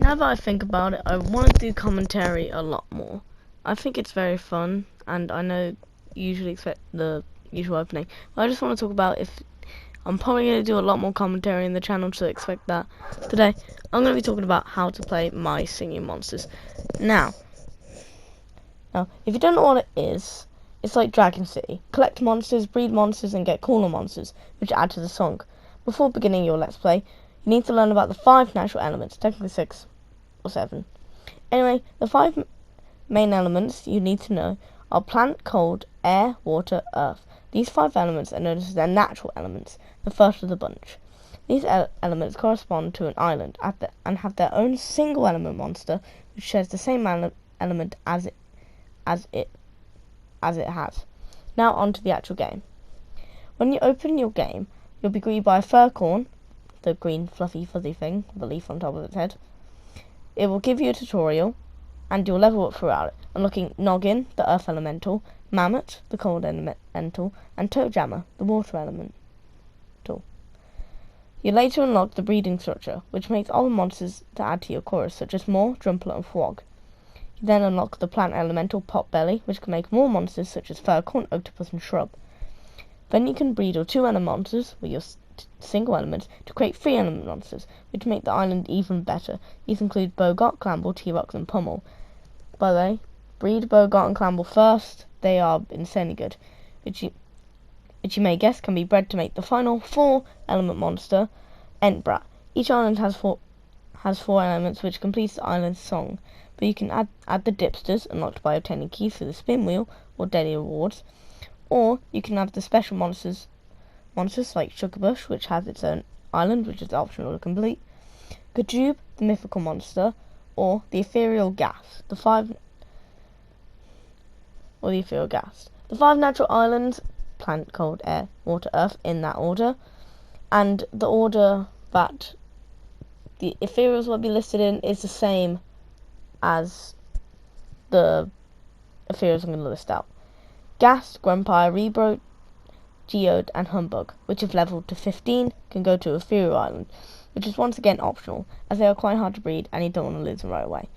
Now that I think about it, I want to do commentary a lot more. I think it's very fun, and I know you usually expect the usual opening, but I just want to talk about if I'm probably going to do a lot more commentary in the channel, so expect that. Today, I'm going to be talking about how to play My Singing Monsters. Now, if you don't know what it is, it's like Dragon City. Collect monsters, breed monsters, and get cooler monsters, which add to the song. Before beginning your Let's Play, you need to learn about the 5 natural elements, technically 6 or 7. Anyway, the 5 main elements you need to know are plant, cold, air, water, earth. These 5 elements are known as their natural elements, the first of the bunch. These elements correspond to an island and have their own single element monster, which shares the same element as it has. Now on to the actual game. When you open your game, you'll be greeted by a furcorn, the green fluffy fuzzy thing with a leaf on top of its head. It will give you a tutorial, and you'll level up throughout it, unlocking Noggin, the earth elemental, Mammoth, the cold elemental, and Toadjammer, the water elemental. You later unlock the breeding structure, which makes other monsters to add to your chorus, such as Moor, Drumplet, and Frog. You then unlock the plant elemental Potbelly, which can make more monsters such as Furcorn, Octopus, and Shrub. Then you can breed your 2 element monsters with your single elements to create 3 element monsters, which make the island even better. These include Boggart, Clamble, T-Rex, and Pummel. By the way, breed Boggart and Clamble first. They are insanely good, which you may guess can be bred to make the final 4 element monster, Entbrat. Each island has 4 elements, which completes the island's song. But you can add the Dipsters, unlocked by obtaining keys through the spin wheel or daily rewards, or you can have the special monsters like Sugarbush, which has its own island, which is optional to complete, Gajube, the mythical monster, or the ethereal gas. The 5 natural islands: plant, cold, air, water, earth, in that order, and the order that the ethereals will be listed in is the same as the ethereals I'm going to list out. Gas, Grumpire, Rebro, Geode, and Humbug, which if leveled to 15, can go to Ethereal Island, which is once again optional, as they are quite hard to breed and you don't want to lose them right away.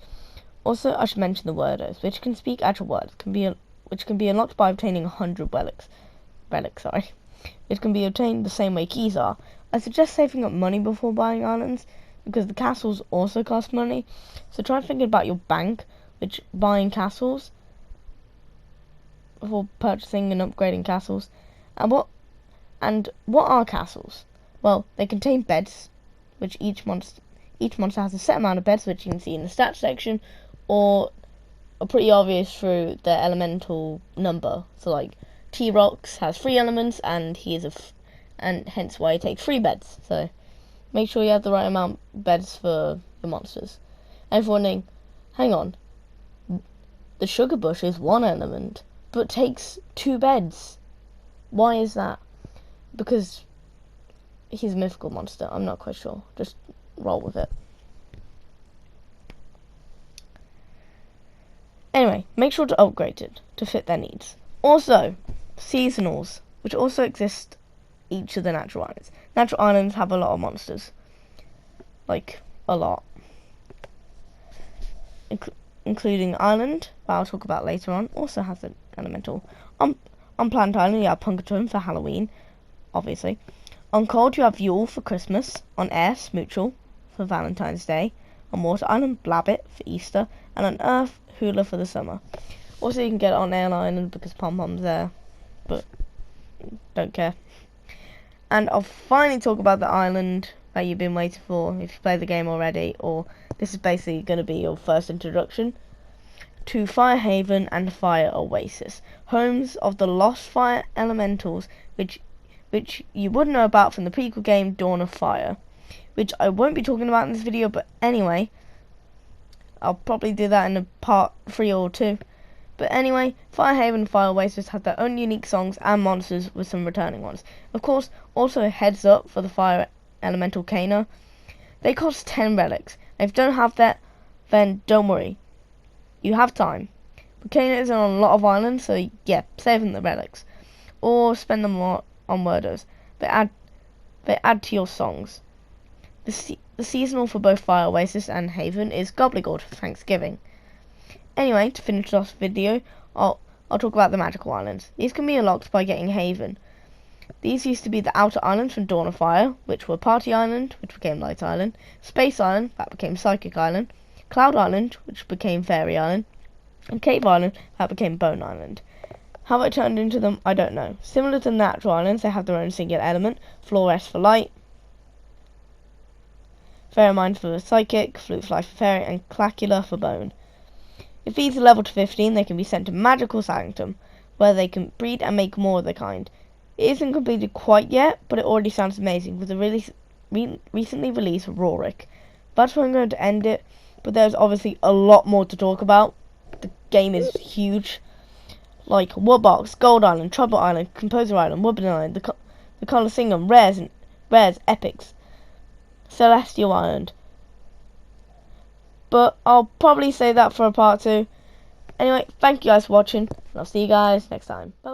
Also, I should mention the Wordos, which can speak actual words, which can be unlocked by obtaining 100 relics, which can be obtained the same way keys are. I suggest saving up money before buying islands, because the castles also cost money, so try thinking about your bank, which buying castles before purchasing and upgrading castles. And what are castles? Well, they contain beds, which each monster has a set amount of beds, which you can see in the stats section, or are pretty obvious through their elemental number. So like T-Rox has 3 elements, and and hence why he takes 3 beds. So make sure you have the right amount of beds for your monsters. And if you're wondering, hang on, the Sugarbush is 1 element, but takes 2 beds. Why is that? Because he's a mythical monster. I'm not quite sure. Just roll with it. Anyway, make sure to upgrade it to fit their needs. Also, seasonals, which also exist each of the natural islands. Natural islands have a lot of monsters. Like, a lot. Including Island, that I'll talk about later on, also has an elemental. On Plant Island, you have Punkaton for Halloween, obviously. On Cold, you have Yule for Christmas. On Air, Smoochel for Valentine's Day. On Water Island, Blabbit for Easter. And on Earth, Hula for the summer. Also, you can get it on Air Island because Pom Pom's there, but don't care. And I'll finally talk about the island that you've been waiting for if you played the game already, or this is basically going to be your first introduction to Firehaven and Fire Oasis, homes of the lost fire elementals, which you would know about from the prequel game Dawn of Fire, which I won't be talking about in this video, but anyway, I'll probably do that in a part 3 or 2. But anyway, Firehaven and Fire Oasis have their own unique songs and monsters, with some returning ones. Of course, also a heads up for the Fire Elemental Kana. They cost 10 relics, and if you don't have that, then don't worry. You have time. But Kana is on a lot of islands, so yeah, save them the relics. Or spend them on Wordos. They add to your songs. The seasonal for both Fire Oasis and Haven is Gobblegourd for Thanksgiving. Anyway, to finish off the video, I'll talk about the magical islands. These can be unlocked by getting Haven. These used to be the outer islands from Dawn of Fire, which were Party Island, which became Light Island, Space Island, that became Psychic Island, Cloud Island, which became Fairy Island, and Cave Island, that became Bone Island. How I turned into them, I don't know. Similar to the natural islands, they have their own singular element. Flores for light, Pheromine for psychic, Flute Fly for fairy, and Clacula for bone. If these are leveled to 15, they can be sent to Magical Sanctum, where they can breed and make more of the kind. It isn't completed quite yet, but it already sounds amazing with the recently released Rorik. That's where I'm going to end it, but there's obviously a lot more to talk about. The game is huge. Like Woodbox, Gold Island, Trouble Island, Composer Island, Woodbine Island, the Colosseum, Rares, Epics, Celestial Island. But I'll probably save that for a part 2. Anyway, thank you guys for watching, and I'll see you guys next time. Bye.